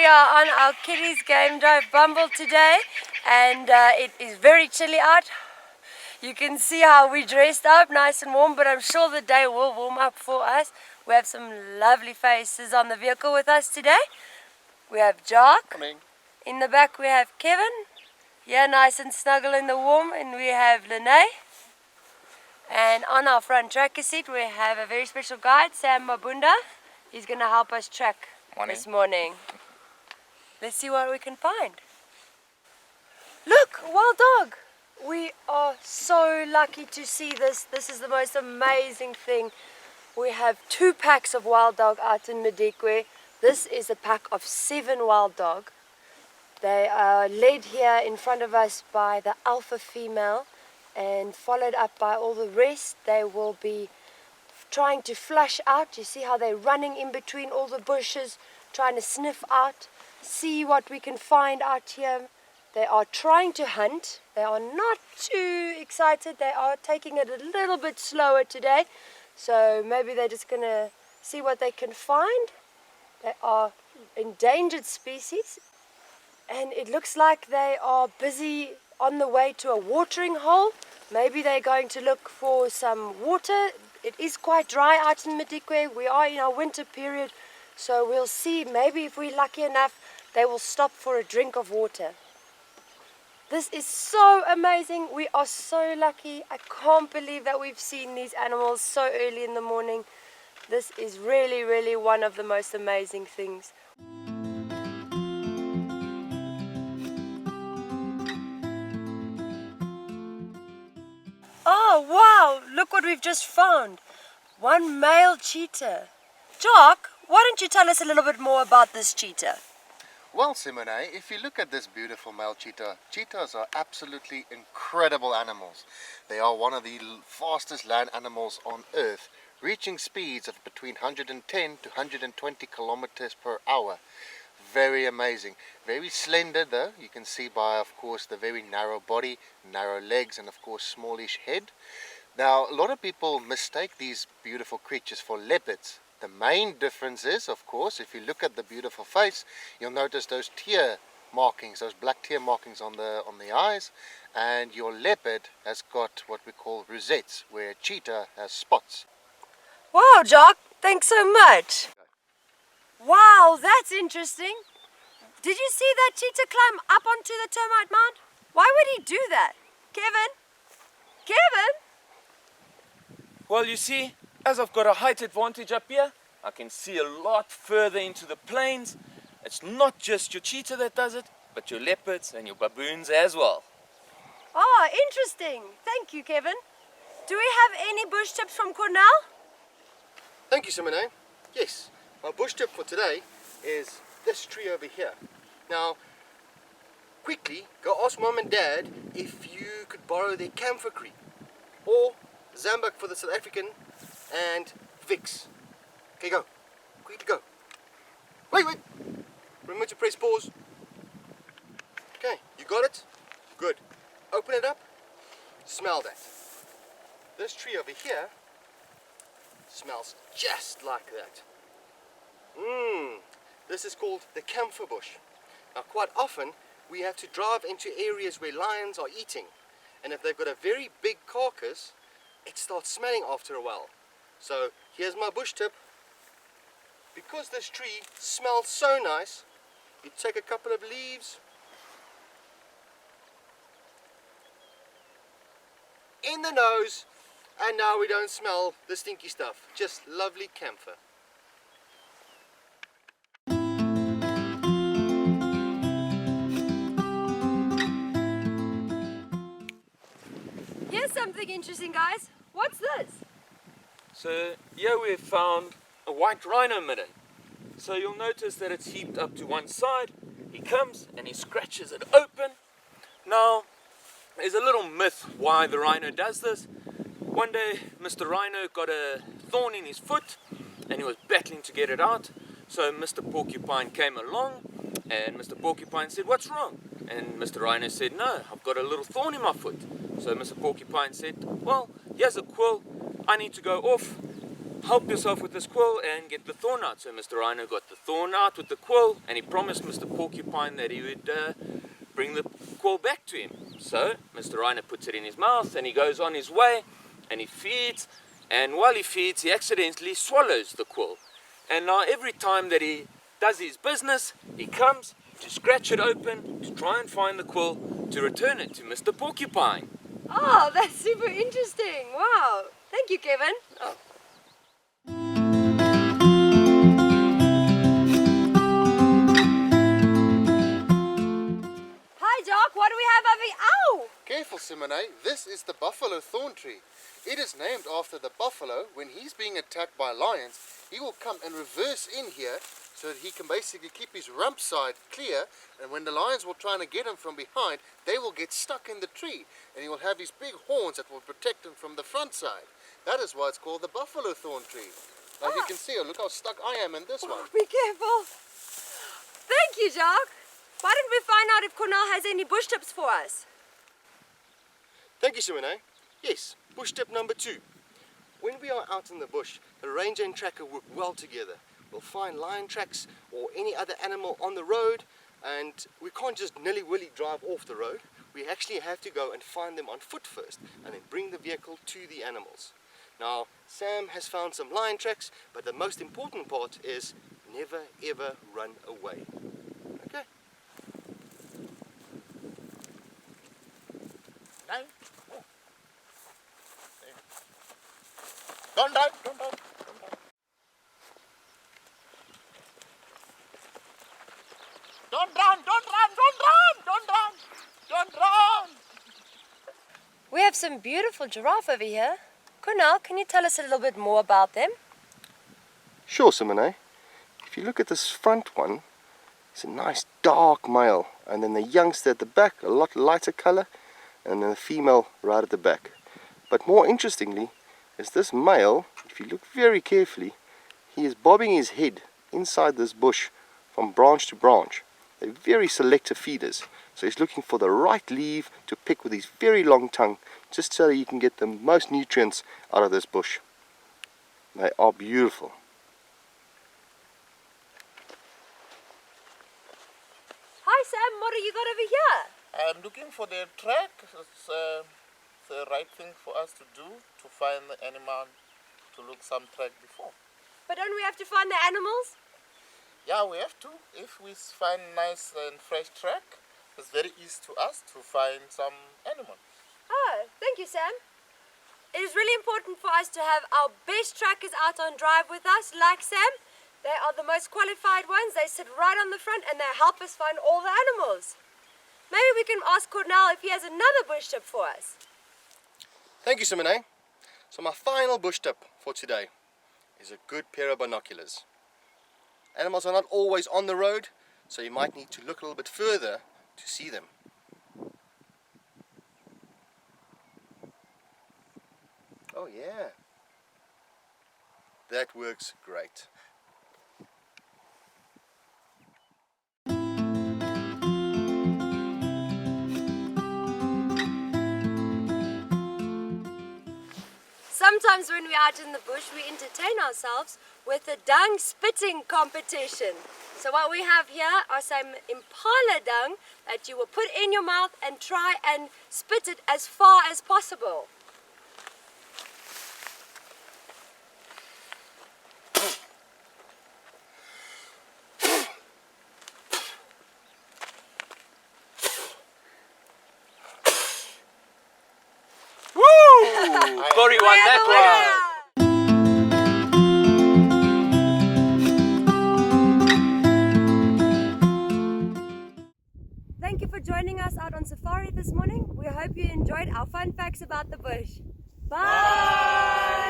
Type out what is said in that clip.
we are on our Kiddies Game Drive Bumble today, and it is very chilly out. You can see how we dressed up, nice and warm, but I'm sure the day will warm up for us. We have some lovely faces on the vehicle with us today. We have Jock. Morning. In the back we have Kevin. Here, nice and snuggle in the warm, and we have Lene. And on our front tracker seat we have a very special guide, Sam Mabunda. He's going to help us track this morning. Let's see what we can find. Look, wild dog. We are so lucky to see this. This is the most amazing thing. We have 2 packs of wild dog out in Madikwe. This is a pack of 7 wild dog. They are led here in front of us by the alpha female and followed up by all the rest. They will be trying to flush out. You see how they're running in between all the bushes, trying to sniff out, see what we can find out here. They are trying to hunt. They are not too excited. They are taking it a little bit slower today. So maybe they're just going to see what they can find. They are endangered species. And it looks like they are busy on the way to a watering hole. Maybe they're going to look for some water. It is quite dry out in Madikwe. We are in our winter period. So we'll see. Maybe if we're lucky enough, they will stop for a drink of water. This is so amazing. We are so lucky. I can't believe that we've seen these animals so early in the morning. This is really, really one of the most amazing things. Oh, wow. Look what we've just found. 1 male cheetah. Jock, why don't you tell us a little bit more about this cheetah? Well, Simone, if you look at this beautiful male cheetah, cheetahs are absolutely incredible animals. They are one of the fastest land animals on earth, reaching speeds of between 110 to 120 kilometers per hour. Very amazing. Very slender though. You can see by, of course, the very narrow body, narrow legs, and of course smallish head. Now, a lot of people mistake these beautiful creatures for leopards. The main difference is, of course, if you look at the beautiful face, you'll notice those tear markings, those black tear markings on the eyes, and your leopard has got what we call rosettes, where cheetah has spots. Wow, Jock, thanks so much. Wow, that's interesting. Did you see that cheetah climb up onto the termite mound? Why would he do that? Kevin? Kevin? Well, you see, as I've got a height advantage up here, I can see a lot further into the plains. It's not just your cheetah that does it, but your leopards and your baboons as well. Oh, interesting. Thank you, Kevin. Do we have any bush tips from Cornell? Thank you, Simone. Yes, my bush tip for today is this tree over here. Now, quickly go ask Mom and Dad if you could borrow their camphor cream or Zambuk for the South African and Vicks. Okay, go. Quickly go. Wait. Remember to press pause. Okay, you got it? Good. Open it up. Smell that. This tree over here smells just like that. This is called the camphor bush. Now, quite often we have to drive into areas where lions are eating, and if they've got a very big carcass, it starts smelling after a while. So here's my bush tip. Because this tree smells so nice, you take a couple of leaves, in the nose, and now we don't smell the stinky stuff. Just lovely camphor. Here's something interesting, guys. What's this? So here we've found a white rhino midden. So you'll notice that it's heaped up to one side. He comes and he scratches it open. Now, there's a little myth why the rhino does this. One day, Mr. Rhino got a thorn in his foot and he was battling to get it out. So Mr. Porcupine came along and Mr. Porcupine said, "What's wrong?" And Mr. Rhino said, "No, I've got a little thorn in my foot." So Mr. Porcupine said, "Well, here's a quill. I need to go off. help yourself with this quill and get the thorn out. So Mr. Rhino got the thorn out with the quill, and he promised Mr. Porcupine that he would bring the quill back to him. So Mr. Rhino puts it in his mouth and he goes on his way and he feeds, and while he feeds he accidentally swallows the quill. And now every time that he does his business, he comes to scratch it open to try and find the quill to return it to Mr. Porcupine. Oh, that's super interesting. Wow. Thank you, Kevin. Oh. Hi, Doc. What do we have over here? Ow! Careful, Simone. This is the buffalo thorn tree. It is named after the buffalo. When he's being attacked by lions, he will come and reverse in here so that he can basically keep his rump side clear, and when the lions will try to get him from behind, they will get stuck in the tree, and he will have his big horns that will protect him from the front side. That is why it's called the buffalo thorn tree. Like you can see, look how stuck I am in this one. Be careful. Thank you, Doc. Why don't we find out if Cornell has any bush tips for us? Thank you, Simone. Yes, bush tip number 2. When we are out in the bush, the ranger and tracker work well together. We'll find lion tracks or any other animal on the road, and we can't just nilly-willy drive off the road. We actually have to go and find them on foot first and then bring the vehicle to the animals. Now, Sam has found some lion tracks, but the most important part is never ever run away. Okay? No. Oh. Don't run, don't run. Don't run, don't run, don't run, don't run, don't run. We have some beautiful giraffe over here. Cornell, can you tell us a little bit more about them? Sure, Simone. If you look at this front one, it's a nice dark male, and then the youngster at the back, a lot lighter color, and then the female right at the back. But more interestingly is this male, if you look very carefully, he is bobbing his head inside this bush from branch to branch. They're very selective feeders, so he's looking for the right leaf to pick with his very long tongue, just so you can get the most nutrients out of this bush. They are beautiful. Hi, Sam. What do you got over here? I'm looking for the track. It's the right thing for us to do, to find the animal, to look some track before. But don't we have to find the animals? Yeah, we have to. If we find nice and fresh track, it's very easy to us to find some animal. Oh, thank you, Sam. It is really important for us to have our best trackers out on drive with us, like Sam. They are the most qualified ones. They sit right on the front and they help us find all the animals. Maybe we can ask Cornell if he has another bush tip for us. Thank you, Simone. So my final bush tip for today is a good pair of binoculars. Animals are not always on the road, so you might need to look a little bit further to see them. Oh yeah, that works great. Sometimes when we're out in the bush, we entertain ourselves with a dung spitting competition. So what we have here are some impala dung that you will put in your mouth and try and spit it as far as possible. Corey won that one. Thank you for joining us out on safari this morning. We hope you enjoyed our fun facts about the bush. Bye!